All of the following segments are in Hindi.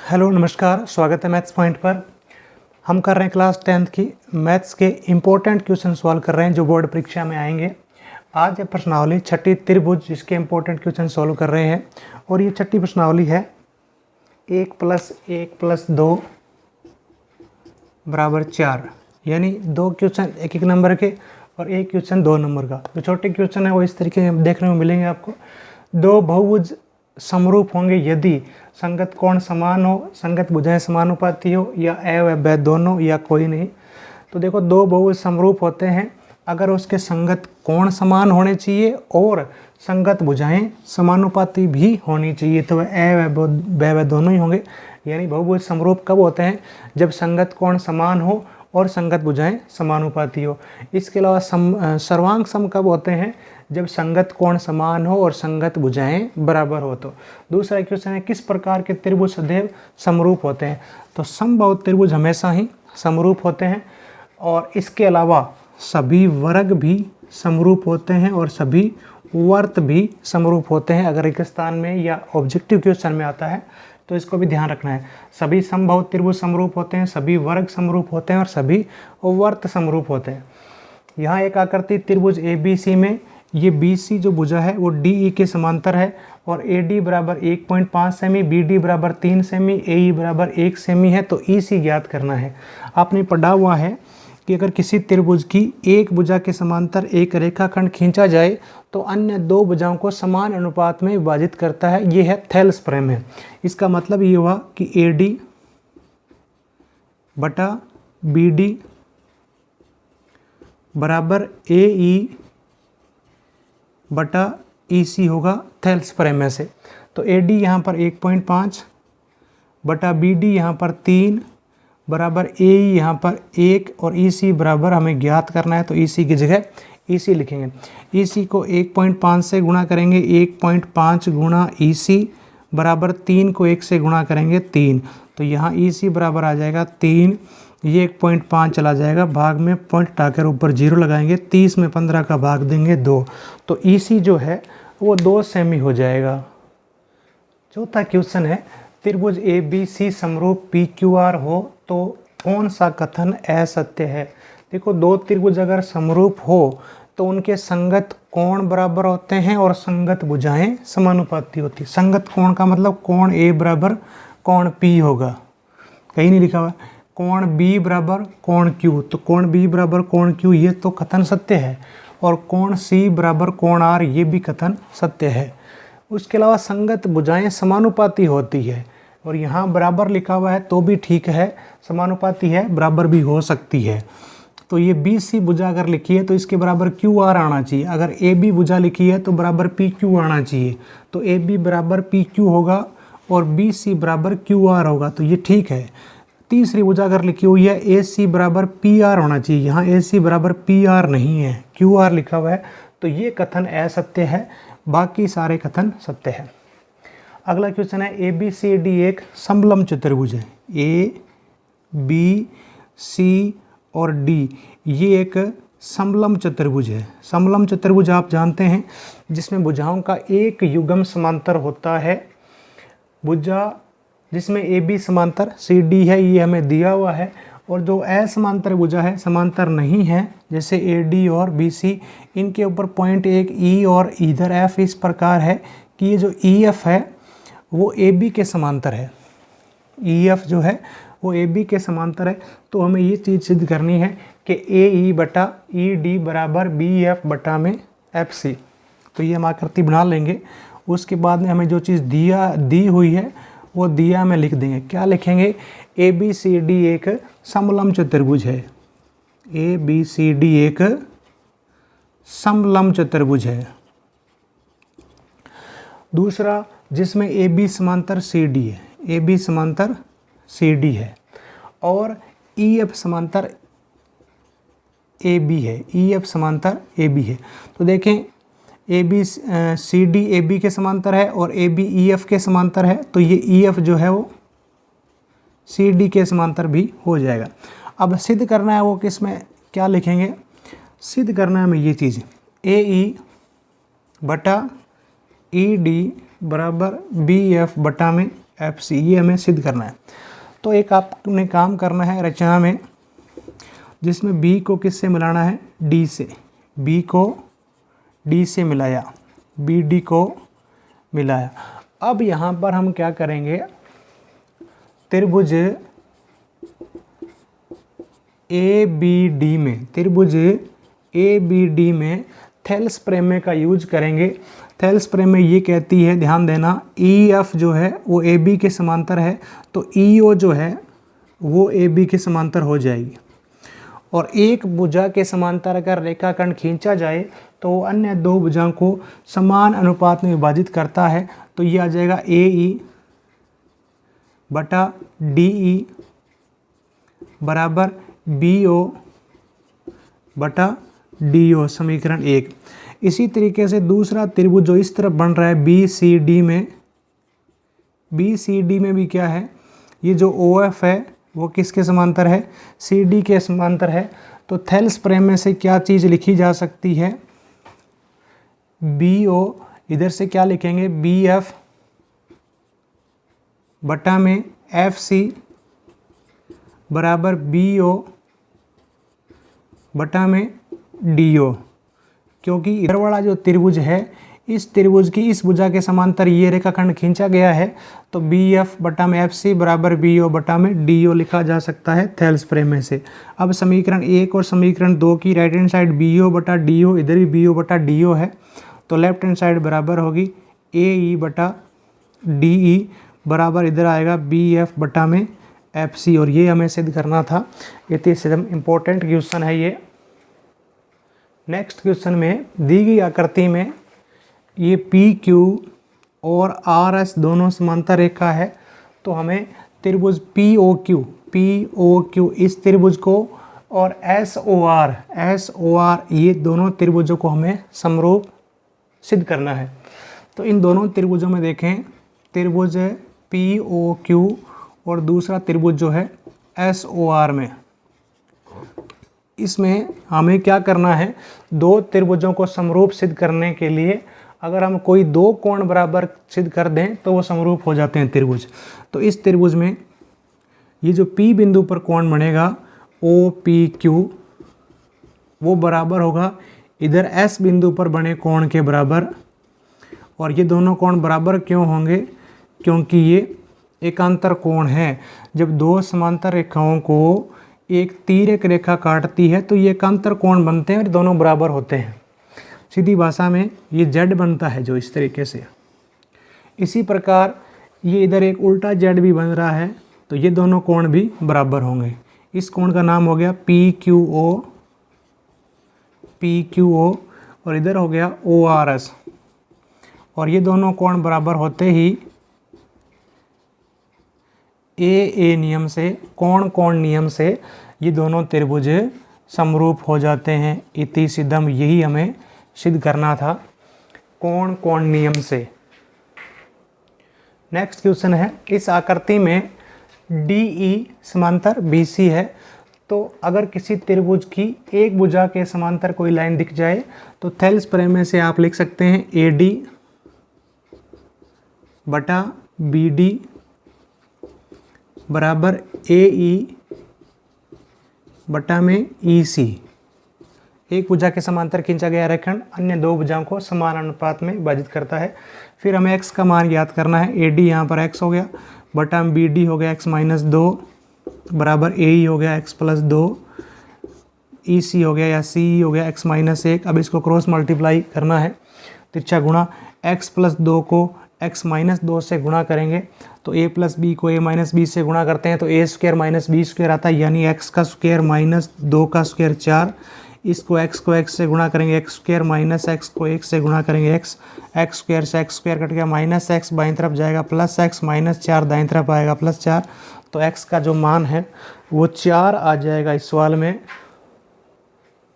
हेलो नमस्कार, स्वागत है मैथ्स पॉइंट पर। हम कर रहे हैं क्लास 10th की मैथ्स के इम्पोर्टेंट क्वेश्चन सॉल्व कर रहे हैं जो बोर्ड परीक्षा में आएंगे। आज है प्रश्नावली छठी त्रिभुज जिसके इम्पोर्टेंट क्वेश्चन सॉल्व कर रहे हैं और ये छठी प्रश्नावली है 1 + 1 + 2 = 4, यानी 2 क्वेश्चन एक नंबर के और 1 क्वेश्चन 2 नंबर का। जो छोटे क्वेश्चन है वो इस तरीके से देखने को मिलेंगे आपको। 2 बहुभुज समरूप होंगे यदि संगत कोण समान हो, संगत भुजाएं समानुपाती हो, या ए व ब दोनों, या कोई नहीं। तो देखो 2 बहुभुज समरूप होते हैं अगर उसके संगत कोण समान होने चाहिए और संगत भुजाएं समानुपाती भी होनी चाहिए, तो वह ए व ब दोनों ही होंगे। यानी बहुभुज समरूप कब होते हैं? जब संगत कोण समान हो और संगत भुजाएं समानुपाती हो। इसके अलावा सर्वांग सम कब होते हैं? जब संगत कोण समान हो और संगत भुजाएं बराबर हो। तो दूसरा क्वेश्चन है किस प्रकार के त्रिभुज सदैव समरूप होते हैं? तो समबाहु त्रिभुज हमेशा ही समरूप होते हैं और इसके अलावा सभी वर्ग भी समरूप होते हैं और सभी वर्त भी समरूप होते हैं। अगर एक स्थान में या ऑब्जेक्टिव क्वेश्चन में आता है तो इसको भी ध्यान रखना है। सभी समबाहु त्रिभुज समरूप होते हैं, सभी वर्ग समरूप होते हैं और सभी वर्त समरूप होते हैं। यहाँ एक आकृति त्रिभुज ABC में ये BC जो भुजा है वो DE के समांतर है और AD = 1.5 semi, BD = 3 semi, AE = 1 semi है। तो EC ज्ञात करना है। आपने पढ़ा हुआ है कि अगर किसी त्रिभुज की एक भुजा के समांतर एक रेखाखंड खींचा जाए तो अन्य 2 भुजाओं को समान अनुपात में विभाजित करता है। ये है थेल्स प्रमेय। इसका मतलब ये हुआ कि AD बटा BD बराबर AE बटा EC होगा थेल्स प्रमेय से। तो AD यहाँ पर 1.5 बटा BD यहाँ पर 3 बराबर AE यहाँ पर 1 और EC बराबर हमें ज्ञात करना है, तो EC की जगह EC लिखेंगे। EC को 1.5 से गुणा करेंगे, 1.5 गुणा EC बराबर 3 को 1 से गुणा करेंगे 3, तो यहाँ EC बराबर आ जाएगा 3। ये 1.5 चला जाएगा, भाग में पॉइंट हटाकर ऊपर 0 लगाएंगे, 30 में 15 का भाग देंगे 2, तो EC जो है वो 2 सेमी हो जाएगा। चौथा क्वेश्चन है त्रिभुज ABC समरूप PQR हो तो कौन सा कथन असत्य है? देखो 2 त्रिभुज अगर समरूप हो तो उनके संगत कोण बराबर होते हैं और संगत भुजाएं समानुपाती होती। संगत कोण का मतलब कोण A बराबर कोण P होगा, कहीं नहीं लिखा हुआ। कोण B बराबर कोण Q, तो कोण B बराबर कोण Q ये तो कथन सत्य है, और कोण C बराबर कोण R ये भी कथन सत्य है। उसके अलावा संगत भुजाएं समानुपाती होती है, और यहाँ बराबर लिखा हुआ है तो भी ठीक है, समानुपाती है बराबर भी हो सकती है। तो ये BC भुजा अगर लिखी है तो इसके बराबर QR आना चाहिए। अगर AB भुजा लिखी है तो बराबर PQ आना चाहिए, तो AB बराबर PQ होगा और BC बराबर QR होगा, तो ये ठीक है। तीसरी भुजा अगर लिखी हुई है AC बराबर PR होना चाहिए, यहाँ AC बराबर PR नहीं है, QR लिखा हुआ है, तो ये कथन असत्य है, बाकी सारे कथन सत्य है। अगला क्वेश्चन है ABCD एक समलंब चतुर्भुज है। ABC और D ये एक समलंब चतुर्भुज है। समलंब चतुर्भुज आप जानते हैं जिसमें भुजाओं का एक युग्म समांतर होता है। भुजा जिसमें AB समांतर CD है ये हमें दिया हुआ है, और जो असमांतर भुजा है, समांतर नहीं है, जैसे AD और BC, इनके ऊपर पॉइंट एक E और इधर F इस प्रकार है कि ये जो EF है वो AB के समांतर है। EF जो है वो AB के समांतर है। तो हमें ये चीज़ सिद्ध करनी है कि AE बटा ED बराबर BF बटा में FC। तो ये हम आकृति बना लेंगे। उसके बाद में हमें जो चीज़ दी हुई है वो दिया में लिख देंगे। क्या लिखेंगे? ABCD एक समलंब चतुर्भुज है। ABCD एक समलंब चतुर्भुज है। दूसरा जिसमें AB समांतर CD है, AB समांतर CD है, और EF समांतर AB है, EF समांतर AB है। तो देखें ABCD AB के समांतर है और AB EF के समांतर है, तो ये EF जो है वो CD के समांतर भी हो जाएगा। अब सिद्ध करना है वो किसमें क्या लिखेंगे? सिद्ध करना है हमें ये चीज़ AE बटा ED बराबर BF बटा में एफ सी, ये हमें सिद्ध करना है। तो एक आपने काम करना है रचना में, जिसमें बी को किससे मिलाना है, डी से। बी को डी से मिलाया, बी डी को मिलाया। अब यहाँ पर हम क्या करेंगे, त्रिभुज ए बी डी में, त्रिभुज ए बी डी में थेल्स प्रमेय का यूज करेंगे। थेल्स प्रमेय ये कहती है, ध्यान देना, ई एफ जो है वो ए बी के समांतर है, तो ई ओ जो है वो ए बी के समांतर हो जाएगी। और एक भुजा के समांतर अगर रेखाखंड खींचा जाए तो वो अन्य दो भुजाओं को समान अनुपात में विभाजित करता है। तो ये आ जाएगा ए ई बटा डी ई बराबर बी ओ बटा डी ओ, समीकरण 1। इसी तरीके से दूसरा त्रिभुज जो इस तरफ बन रहा है बी सी डी में, बी सी डी में भी क्या है, ये जो ओ एफ है वो किसके समांतर है, सी डी के समांतर है। तो थेल्स प्रमेय से क्या चीज़ लिखी जा सकती है, बी ओ, इधर से क्या लिखेंगे, बी एफ बटा में एफ सी बराबर बी ओ बटा में डी ओ। क्योंकि इधर वाला जो त्रिभुज है, इस त्रिभुज की इस भुजा के समांतर ये रेखाखंड खींचा गया है, तो बी एफ बटा में एफ सी बराबर बी ओ बटा में डी ओ लिखा जा सकता है थेल्स प्रमेय से। अब समीकरण 1 और समीकरण 2 की right hand side B O बटा डी ओ, इधर भी बी ओ बटा डी ओ है, तो लेफ्ट हैंड साइड बराबर होगी ए ई बटा डी ई बराबर इधर आएगा बी एफ बटा में एफ सी। और ये हमें सिद्ध करना था, ये तो एकदम इम्पोर्टेंट क्वेश्चन है ये। नेक्स्ट क्वेश्चन में दी गई आकृति में ये पी क्यू और आर एस दोनों समांतर रेखा है, तो हमें त्रिभुज पी ओ क्यू इस त्रिभुज को और एस ओ आर ये दोनों त्रिभुजों को हमें समरूप सिद्ध करना है। तो इन दोनों त्रिभुजों में देखें, त्रिभुज पी ओ क्यू और दूसरा त्रिभुज जो है एस ओ आर में, इसमें हमें क्या करना है, दो त्रिभुजों को समरूप सिद्ध करने के लिए अगर हम कोई दो कोण बराबर सिद्ध कर दें तो वो समरूप हो जाते हैं त्रिभुज। तो इस त्रिभुज में ये जो P बिंदु पर कोण बनेगा ओ पी क्यू, वो बराबर होगा इधर S बिंदु पर बने कोण के बराबर। और ये दोनों कोण बराबर क्यों होंगे, क्योंकि ये एकांतर कोण है। जब दो समांतर रेखाओं को एक तिर्यक रेखा काटती है तो ये एकांतर कोण बनते हैं और दोनों बराबर होते हैं। सीधी भाषा में ये जेड बनता है जो इस तरीके से। इसी प्रकार ये इधर एक उल्टा जेड भी बन रहा है, तो ये दोनों कोण भी बराबर होंगे। इस कोण का नाम हो गया पी क्यू ओ और इधर हो गया ओ आर एस। और ये दोनों कोण बराबर होते ही ए नियम से, कोण नियम से ये दोनों त्रिभुज समरूप हो जाते हैं। इति सिद्धम, यही हमें सिद्ध करना था कोण नियम से। नेक्स्ट क्वेश्चन है, इस आकृति में डी ई समांतर बी सी है, तो अगर किसी त्रिभुज की एक भुजा के समांतर कोई लाइन दिख जाए तो थेल्स प्रमेय से आप लिख सकते हैं ए डी बटा बी डी बराबर ए ई बटा में ई सी। एक भुजा के समांतर खींचा गया रेखाखंड अन्य दो भुजाओं को समान अनुपात में विभाजित करता है। फिर हमें x का मान ज्ञात करना है। ए डी यहाँ पर x हो गया बटा में बी डी हो गया x माइनस 2 बराबर ए ई हो गया x प्लस 2, ई सी हो गया या सी ई हो गया x माइनस 1। अब इसको क्रॉस मल्टीप्लाई करना है, तिरछा गुणा, x प्लस 2 को x माइनस 2 से गुणा करेंगे तो a प्लस बी को a माइनस बी से गुणा करते हैं तो a square minus B square आता है, यानी x का स्क्वायर माइनस 2 का स्क्वायर 4। इसको x को x से गुणा करेंगे x स्क्वायर माइनस x को 1 से गुणा करेंगे x स्क्वायर से x स्क्वायर कट गया माइनस x बाईं तरफ जाएगा प्लस x माइनस 4 दाईं तरफ आएगा प्लस 4। तो x का जो मान है वो 4 आ जाएगा इस सवाल में।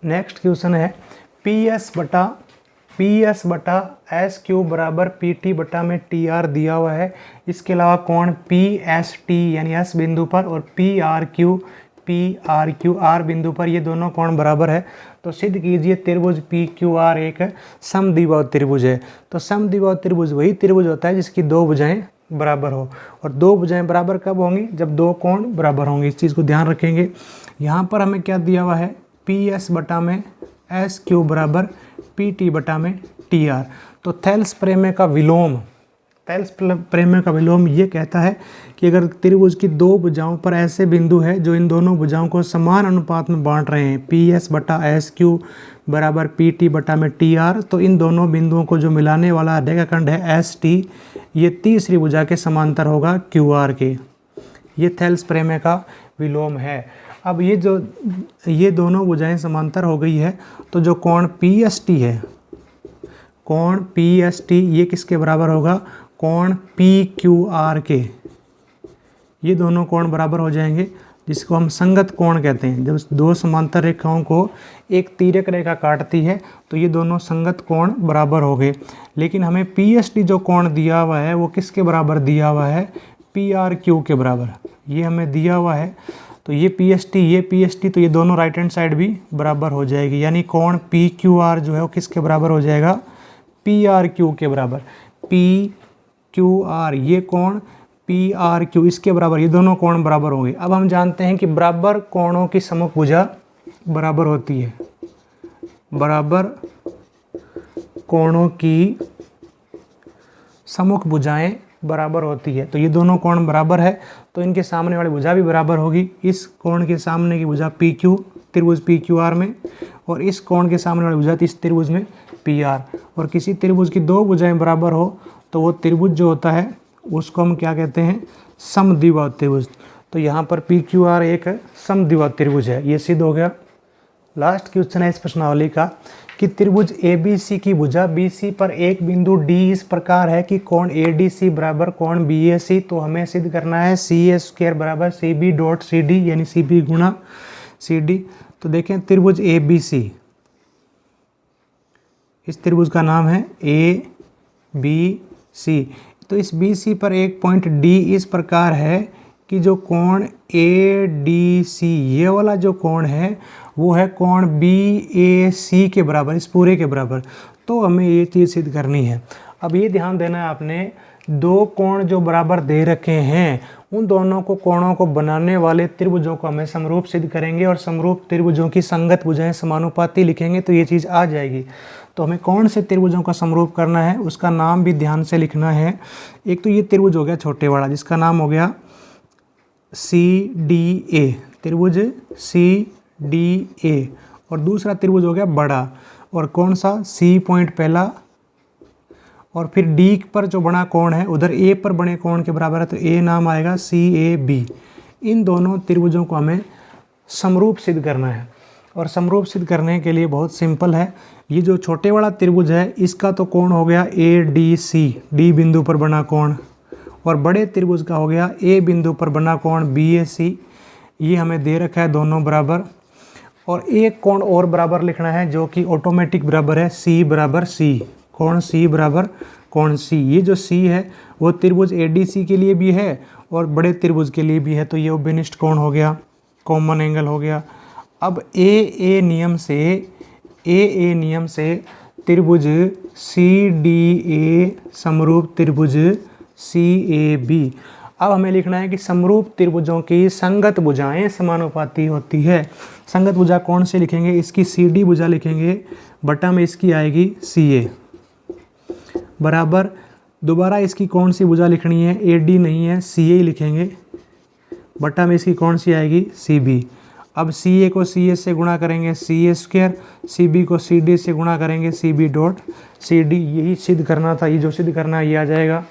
नेक्स्ट क्वेश्चन है पी एस बटा एस क्यू बराबर पी टी बटा में टी आर दिया हुआ है। इसके अलावा कोण पी एस टी यानी एस बिंदु पर और पी आर क्यू आर बिंदु पर ये दोनों कोण बराबर है। तो सिद्ध कीजिए त्रिभुज पी क्यू आर एक समद्विबाहु त्रिभुज है। तो समद्विबाहु त्रिभुज वही त्रिभुज होता है जिसकी दो भुजाएं बराबर हो। और दो भुजाएं बराबर कब होंगी? जब दो कोण बराबर होंगे। इस चीज़ को ध्यान रखेंगे। यहाँ पर हमें क्या दिया हुआ है? पी एस बटा में एस क्यू बराबर पी टी बटा में टी आर। तो थेल्स प्रमेय का विलोम, थेल्स प्रमेय का विलोम ये कहता है कि अगर त्रिभुज की दो भुजाओं पर ऐसे बिंदु है जो इन दोनों भुजाओं को समान अनुपात में बांट रहे हैं, पी एस बटा एस क्यू बराबर पी टी बटा में टी आर, तो इन दोनों बिंदुओं को जो मिलाने वाला रेखाखंड है एस टी, ये तीसरी भुजा के समांतर होगा क्यू आर के। ये थेल्स प्रमेय का विलोम है। अब ये दोनों भुजाएं समांतर हो गई है, तो जो कोण पी एस टी है, कोण पी एस टी ये किसके बराबर होगा? कोण पी क्यू आर के। ये दोनों कोण बराबर हो जाएंगे, जिसको हम संगत कोण कहते हैं। जब दो समांतर रेखाओं को एक तिर्यक रेखा काटती है तो ये दोनों संगत कोण बराबर हो गए। लेकिन हमें पी एस टी जो कोण दिया हुआ है वो किसके बराबर दिया हुआ है? पी आर क्यू के बराबर ये हमें दिया हुआ है। तो ये पी एस टी, ये पी एस टी, तो ये दोनों राइट हैंड साइड भी बराबर हो जाएगी। यानी कोण पी क्यू आर जो है वो किसके बराबर हो जाएगा? पी आर क्यू के बराबर। पी क्यू आर ये कोण पी आर क्यू इसके बराबर, ये दोनों कोण बराबर होंगे। अब हम जानते हैं कि बराबर कोणों की सम्मुख भुजा बराबर होती है। बराबर कोणों की सम्मुख भुजाएं बराबर होती है। तो ये दोनों कोण बराबर है, तो इनके सामने वाली भुजा भी बराबर होगी। इस कोण के सामने की भुजा पी क्यू, त्रिभुज पी क्यू आर में, और इस कोण के सामने वाली भुजा इस त्रिभुज में पी आर। और किसी त्रिभुज की दो भुजाएं बराबर हो तो वो त्रिभुज जो होता है उसको हम क्या कहते हैं? समद्विबाहु त्रिभुज। तो यहाँ पर पी क्यू आर एक समद्विबाहु त्रिभुज है। ये सिद्ध हो गया। लास्ट क्वेश्चन है इस प्रश्नावली का कि त्रिभुज ए बी सी की भुजा बी सी पर एक बिंदु डी इस प्रकार है कि कोण ए डी सी बराबर कोण बी ए सी। तो हमें सिद्ध करना है सी ए स्क्वायर बराबर C B dot C D, यानी सी बी गुणा सी डी। तो देखें त्रिभुज ए बी सी, इस त्रिभुज का नाम है ए बी सी। तो इस बी सी पर एक पॉइंट डी इस प्रकार है कि जो कोण ए डी सी ये वाला जो कोण है वो है कोण बी ए सी के बराबर, इस पूरे के बराबर। तो हमें ये चीज़ सिद्ध करनी है। अब ये ध्यान देना है आपने, दो कोण जो बराबर दे रखे हैं उन दोनों को कोणों को बनाने वाले त्रिभुजों को हमें समरूप सिद्ध करेंगे, और समरूप त्रिभुजों की संगत भुजाएं समानुपाती लिखेंगे तो ये चीज़ आ जाएगी। तो हमें कौन से त्रिभुजों का समरूप करना है उसका नाम भी ध्यान से लिखना है। एक तो ये त्रिभुज हो गया छोटे वाला जिसका नाम हो गया सी डी ए, त्रिभुज सी डी ए, और दूसरा त्रिभुज हो गया बड़ा, और कौन सा? सी पॉइंट पहला, और फिर डी पर जो बड़ा कोण है उधर ए पर बने कोण के बराबर है, तो ए नाम आएगा सी ए बी। इन दोनों त्रिभुजों को हमें समरूप सिद्ध करना है, और समरूप सिद्ध करने के लिए बहुत सिंपल है। ये जो छोटे वाला त्रिभुज है इसका तो कोण हो गया ए डी सी, डी बिंदु पर बना कोण, और बड़े त्रिभुज का हो गया ए बिंदु पर बना कोण बी ए सी। ये हमें दे रखा है दोनों बराबर, और एक कोण और बराबर लिखना है जो कि ऑटोमेटिक बराबर है सी बराबर सी, कोण सी बराबर कोण सी। ये जो सी है वो त्रिभुज ए डी सी के लिए भी है और बड़े त्रिभुज के लिए भी है, तो ये उभयनिष्ठ कोण हो गया, कॉमन एंगल हो गया। अब ए नियम से त्रिभुज सी डी ए समरूप त्रिभुज सी ए बी। अब हमें लिखना है कि समरूप त्रिभुजों की संगत भुजाएं समानुपाती होती है। संगत भुजा कौन से लिखेंगे? इसकी सी डी भुजा लिखेंगे, बटा में इसकी आएगी सी ए बराबर, दोबारा इसकी कौन सी भुजा लिखनी है? ए डी नहीं है, सी ए लिखेंगे, बटा में इसकी कौन सी आएगी? C B. अब सी ए को सी ए से गुणा करेंगे सी ए स्क्वायर, सी बी को सी डी से गुणा करेंगे C B dot C D. यही सिद्ध करना था, ये जो सिद्ध करना है ये आ जाएगा।